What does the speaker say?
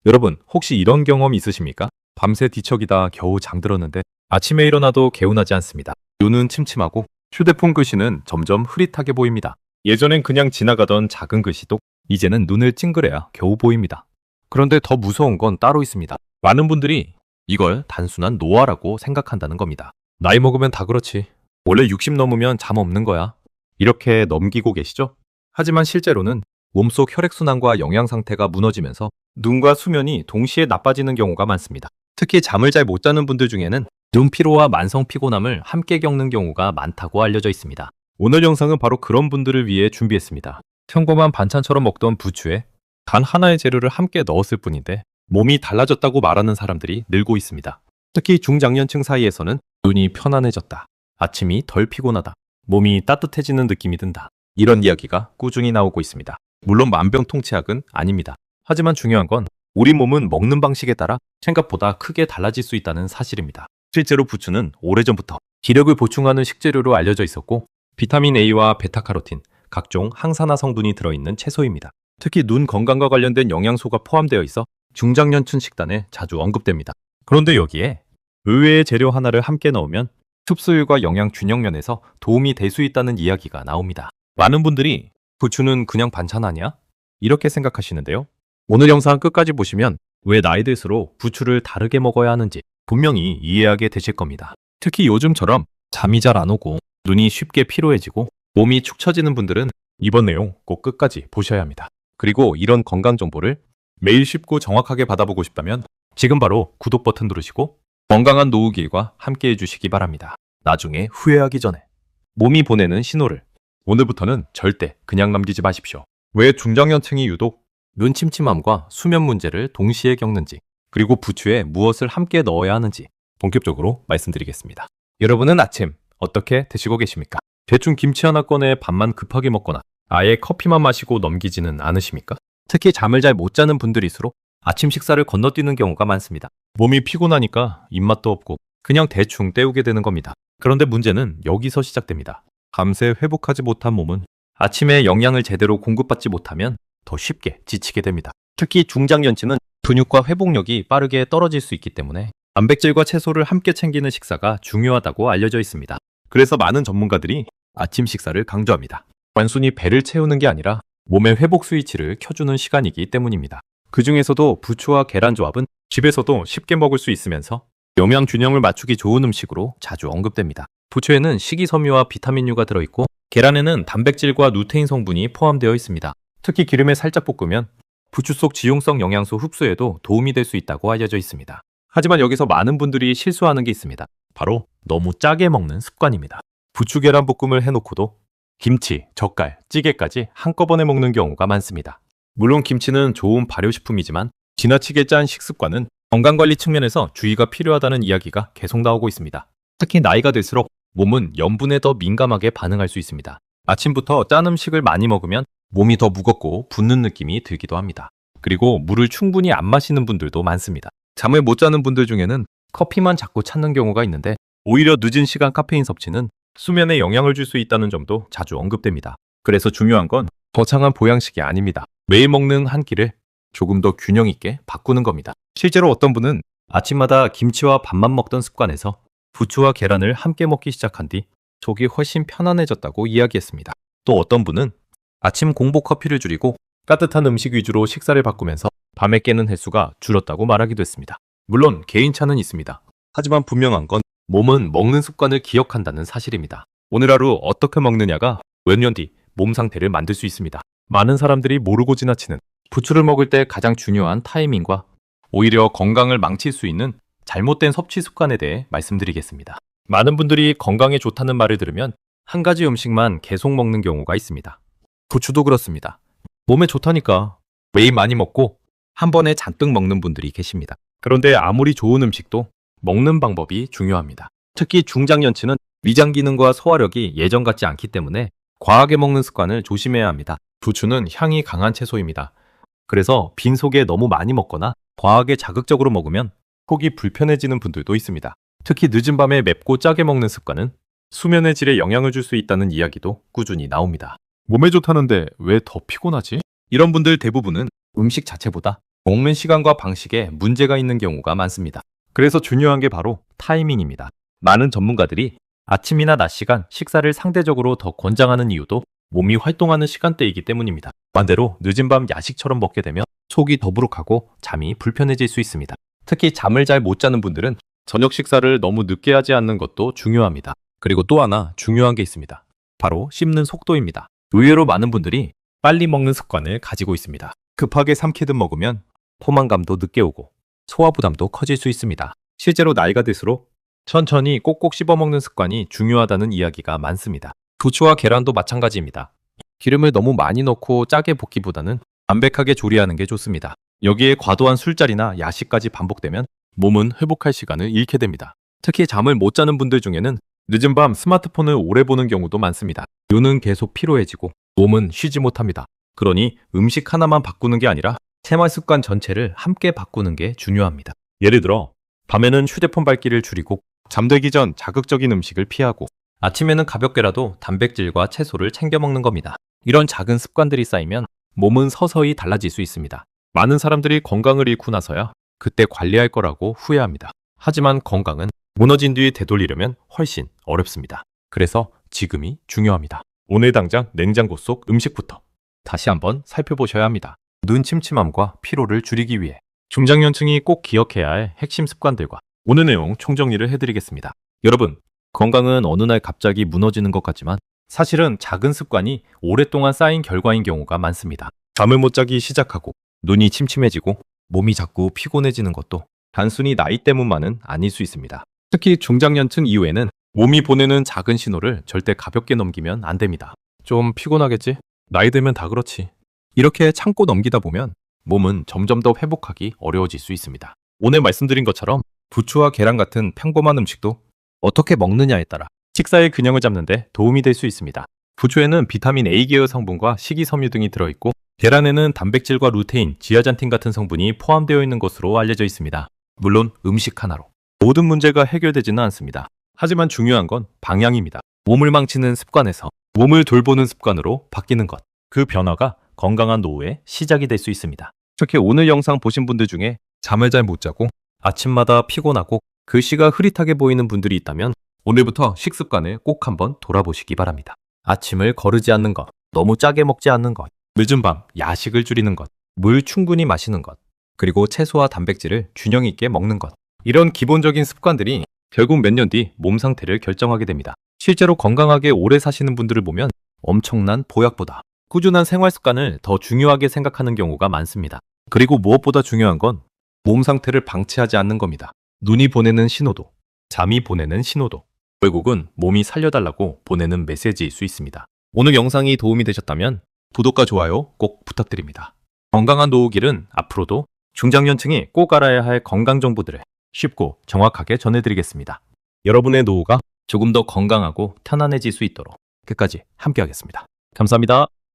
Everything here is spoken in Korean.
여러분, 혹시 이런 경험 있으십니까? 밤새 뒤척이다 겨우 잠들었는데 아침에 일어나도 개운하지 않습니다. 눈은 침침하고 휴대폰 글씨는 점점 흐릿하게 보입니다. 예전엔 그냥 지나가던 작은 글씨도 이제는 눈을 찡그려야 겨우 보입니다. 그런데 더 무서운 건 따로 있습니다. 많은 분들이 이걸 단순한 노화라고 생각한다는 겁니다. 나이 먹으면 다 그렇지. 원래 60 넘으면 잠 없는 거야. 이렇게 넘기고 계시죠? 하지만 실제로는 몸속 혈액순환과 영양 상태가 무너지면서 눈과 수면이 동시에 나빠지는 경우가 많습니다. 특히 잠을 잘 못 자는 분들 중에는 눈 피로와 만성 피곤함을 함께 겪는 경우가 많다고 알려져 있습니다. 오늘 영상은 바로 그런 분들을 위해 준비했습니다. 평범한 반찬처럼 먹던 부추에 단 하나의 재료를 함께 넣었을 뿐인데 몸이 달라졌다고 말하는 사람들이 늘고 있습니다. 특히 중장년층 사이에서는 눈이 편안해졌다, 아침이 덜 피곤하다, 몸이 따뜻해지는 느낌이 든다, 이런 이야기가 꾸준히 나오고 있습니다. 물론 만병통치약은 아닙니다. 하지만 중요한 건 우리 몸은 먹는 방식에 따라 생각보다 크게 달라질 수 있다는 사실입니다. 실제로 부추는 오래전부터 기력을 보충하는 식재료로 알려져 있었고 비타민 A와 베타카로틴, 각종 항산화 성분이 들어있는 채소입니다. 특히 눈 건강과 관련된 영양소가 포함되어 있어 중장년층 식단에 자주 언급됩니다. 그런데 여기에 의외의 재료 하나를 함께 넣으면 흡수율과 영양 균형 면에서 도움이 될 수 있다는 이야기가 나옵니다. 많은 분들이 부추는 그냥 반찬 아니야? 이렇게 생각하시는데요. 오늘 영상 끝까지 보시면 왜 나이 들수록 부추를 다르게 먹어야 하는지 분명히 이해하게 되실 겁니다. 특히 요즘처럼 잠이 잘 안 오고 눈이 쉽게 피로해지고 몸이 축 처지는 분들은 이번 내용 꼭 끝까지 보셔야 합니다. 그리고 이런 건강 정보를 매일 쉽고 정확하게 받아보고 싶다면 지금 바로 구독 버튼 누르시고 건강한 노후 길과 함께 해주시기 바랍니다. 나중에 후회하기 전에 몸이 보내는 신호를 오늘부터는 절대 그냥 남기지 마십시오. 왜 중장년층이 유독 눈 침침함과 수면 문제를 동시에 겪는지, 그리고 부추에 무엇을 함께 넣어야 하는지 본격적으로 말씀드리겠습니다. 여러분은 아침 어떻게 드시고 계십니까? 대충 김치 하나 꺼내 밥만 급하게 먹거나 아예 커피만 마시고 넘기지는 않으십니까? 특히 잠을 잘 못 자는 분들일수록 아침 식사를 건너뛰는 경우가 많습니다. 몸이 피곤하니까 입맛도 없고 그냥 대충 때우게 되는 겁니다. 그런데 문제는 여기서 시작됩니다. 밤새 회복하지 못한 몸은 아침에 영양을 제대로 공급받지 못하면 더 쉽게 지치게 됩니다. 특히 중장년층은 근육과 회복력이 빠르게 떨어질 수 있기 때문에 단백질과 채소를 함께 챙기는 식사가 중요하다고 알려져 있습니다. 그래서 많은 전문가들이 아침 식사를 강조합니다. 단순히 배를 채우는 게 아니라 몸의 회복 스위치를 켜주는 시간이기 때문입니다. 그 중에서도 부추와 계란 조합은 집에서도 쉽게 먹을 수 있으면서 영양 균형을 맞추기 좋은 음식으로 자주 언급됩니다. 부추에는 식이섬유와 비타민유가 들어있고 계란에는 단백질과 루테인 성분이 포함되어 있습니다. 특히 기름에 살짝 볶으면 부추 속 지용성 영양소 흡수에도 도움이 될 수 있다고 알려져 있습니다. 하지만 여기서 많은 분들이 실수하는 게 있습니다. 바로 너무 짜게 먹는 습관입니다. 부추 계란 볶음을 해놓고도 김치, 젓갈, 찌개까지 한꺼번에 먹는 경우가 많습니다. 물론 김치는 좋은 발효식품이지만 지나치게 짠 식습관은 건강관리 측면에서 주의가 필요하다는 이야기가 계속 나오고 있습니다. 특히 나이가 들수록 몸은 염분에 더 민감하게 반응할 수 있습니다. 아침부터 짠 음식을 많이 먹으면 몸이 더 무겁고 붓는 느낌이 들기도 합니다. 그리고 물을 충분히 안 마시는 분들도 많습니다. 잠을 못 자는 분들 중에는 커피만 자꾸 찾는 경우가 있는데 오히려 늦은 시간 카페인 섭취는 수면에 영향을 줄 수 있다는 점도 자주 언급됩니다. 그래서 중요한 건 거창한 보양식이 아닙니다. 매일 먹는 한 끼를 조금 더 균형 있게 바꾸는 겁니다. 실제로 어떤 분은 아침마다 김치와 밥만 먹던 습관에서 부추와 계란을 함께 먹기 시작한 뒤 속이 훨씬 편안해졌다고 이야기했습니다. 또 어떤 분은 아침 공복 커피를 줄이고 따뜻한 음식 위주로 식사를 바꾸면서 밤에 깨는 횟수가 줄었다고 말하기도 했습니다. 물론 개인차는 있습니다. 하지만 분명한 건 몸은 먹는 습관을 기억한다는 사실입니다. 오늘 하루 어떻게 먹느냐가 몇 년 뒤 몸 상태를 만들 수 있습니다. 많은 사람들이 모르고 지나치는 부추를 먹을 때 가장 중요한 타이밍과 오히려 건강을 망칠 수 있는 잘못된 섭취 습관에 대해 말씀드리겠습니다. 많은 분들이 건강에 좋다는 말을 들으면 한 가지 음식만 계속 먹는 경우가 있습니다. 부추도 그렇습니다. 몸에 좋다니까 매일 많이 먹고 한 번에 잔뜩 먹는 분들이 계십니다. 그런데 아무리 좋은 음식도 먹는 방법이 중요합니다. 특히 중장년층은 위장 기능과 소화력이 예전 같지 않기 때문에 과하게 먹는 습관을 조심해야 합니다. 부추는 향이 강한 채소입니다. 그래서 빈속에 너무 많이 먹거나 과하게 자극적으로 먹으면 속이 불편해지는 분들도 있습니다. 특히 늦은 밤에 맵고 짜게 먹는 습관은 수면의 질에 영향을 줄 수 있다는 이야기도 꾸준히 나옵니다. 몸에 좋다는데 왜 더 피곤하지? 이런 분들 대부분은 음식 자체보다 먹는 시간과 방식에 문제가 있는 경우가 많습니다. 그래서 중요한 게 바로 타이밍입니다. 많은 전문가들이 아침이나 낮 시간 식사를 상대적으로 더 권장하는 이유도 몸이 활동하는 시간대이기 때문입니다. 반대로 늦은 밤 야식처럼 먹게 되면 속이 더부룩하고 잠이 불편해질 수 있습니다. 특히 잠을 잘 못 자는 분들은 저녁 식사를 너무 늦게 하지 않는 것도 중요합니다. 그리고 또 하나 중요한 게 있습니다. 바로 씹는 속도입니다. 의외로 많은 분들이 빨리 먹는 습관을 가지고 있습니다. 급하게 삼키듯 먹으면 포만감도 늦게 오고 소화 부담도 커질 수 있습니다. 실제로 나이가 들수록 천천히 꼭꼭 씹어 먹는 습관이 중요하다는 이야기가 많습니다. 부추와 계란도 마찬가지입니다. 기름을 너무 많이 넣고 짜게 볶기보다는 담백하게 조리하는 게 좋습니다. 여기에 과도한 술자리나 야식까지 반복되면 몸은 회복할 시간을 잃게 됩니다. 특히 잠을 못 자는 분들 중에는 늦은 밤 스마트폰을 오래 보는 경우도 많습니다. 눈은 계속 피로해지고 몸은 쉬지 못합니다. 그러니 음식 하나만 바꾸는 게 아니라 생활 습관 전체를 함께 바꾸는 게 중요합니다. 예를 들어 밤에는 휴대폰 밝기를 줄이고 잠들기 전 자극적인 음식을 피하고 아침에는 가볍게라도 단백질과 채소를 챙겨 먹는 겁니다. 이런 작은 습관들이 쌓이면 몸은 서서히 달라질 수 있습니다. 많은 사람들이 건강을 잃고 나서야 그때 관리할 거라고 후회합니다. 하지만 건강은 무너진 뒤에 되돌리려면 훨씬 어렵습니다. 그래서 지금이 중요합니다. 오늘 당장 냉장고 속 음식부터 다시 한번 살펴보셔야 합니다. 눈 침침함과 피로를 줄이기 위해 중장년층이 꼭 기억해야 할 핵심 습관들과 오늘 내용 총정리를 해드리겠습니다. 여러분, 건강은 어느 날 갑자기 무너지는 것 같지만 사실은 작은 습관이 오랫동안 쌓인 결과인 경우가 많습니다. 잠을 못 자기 시작하고 눈이 침침해지고 몸이 자꾸 피곤해지는 것도 단순히 나이 때문만은 아닐 수 있습니다. 특히 중장년층 이후에는 몸이 보내는 작은 신호를 절대 가볍게 넘기면 안 됩니다. 좀 피곤하겠지? 나이 들면 다 그렇지. 이렇게 참고 넘기다 보면 몸은 점점 더 회복하기 어려워질 수 있습니다. 오늘 말씀드린 것처럼 부추와 계란 같은 평범한 음식도 어떻게 먹느냐에 따라 식사의 균형을 잡는 데 도움이 될 수 있습니다. 부추에는 비타민 A 계열 성분과 식이섬유 등이 들어있고 계란에는 단백질과 루테인, 지아잔틴 같은 성분이 포함되어 있는 것으로 알려져 있습니다. 물론 음식 하나로 모든 문제가 해결되지는 않습니다. 하지만 중요한 건 방향입니다. 몸을 망치는 습관에서 몸을 돌보는 습관으로 바뀌는 것. 그 변화가 건강한 노후의 시작이 될 수 있습니다. 특히 오늘 영상 보신 분들 중에 잠을 잘 못 자고 아침마다 피곤하고 글씨가 흐릿하게 보이는 분들이 있다면 오늘부터 식습관을 꼭 한번 돌아보시기 바랍니다. 아침을 거르지 않는 것, 너무 짜게 먹지 않는 것, 늦은 밤 야식을 줄이는 것, 물 충분히 마시는 것, 그리고 채소와 단백질을 균형 있게 먹는 것. 이런 기본적인 습관들이 결국 몇 년 뒤 몸 상태를 결정하게 됩니다. 실제로 건강하게 오래 사시는 분들을 보면 엄청난 보약보다 꾸준한 생활 습관을 더 중요하게 생각하는 경우가 많습니다. 그리고 무엇보다 중요한 건 몸 상태를 방치하지 않는 겁니다. 눈이 보내는 신호도, 잠이 보내는 신호도, 결국은 몸이 살려달라고 보내는 메시지일 수 있습니다. 오늘 영상이 도움이 되셨다면 구독과 좋아요 꼭 부탁드립니다. 건강한 노후길은 앞으로도 중장년층이 꼭 알아야 할 건강 정보들을 쉽고 정확하게 전해드리겠습니다. 여러분의 노후가 조금 더 건강하고 편안해질 수 있도록 끝까지 함께하겠습니다. 감사합니다.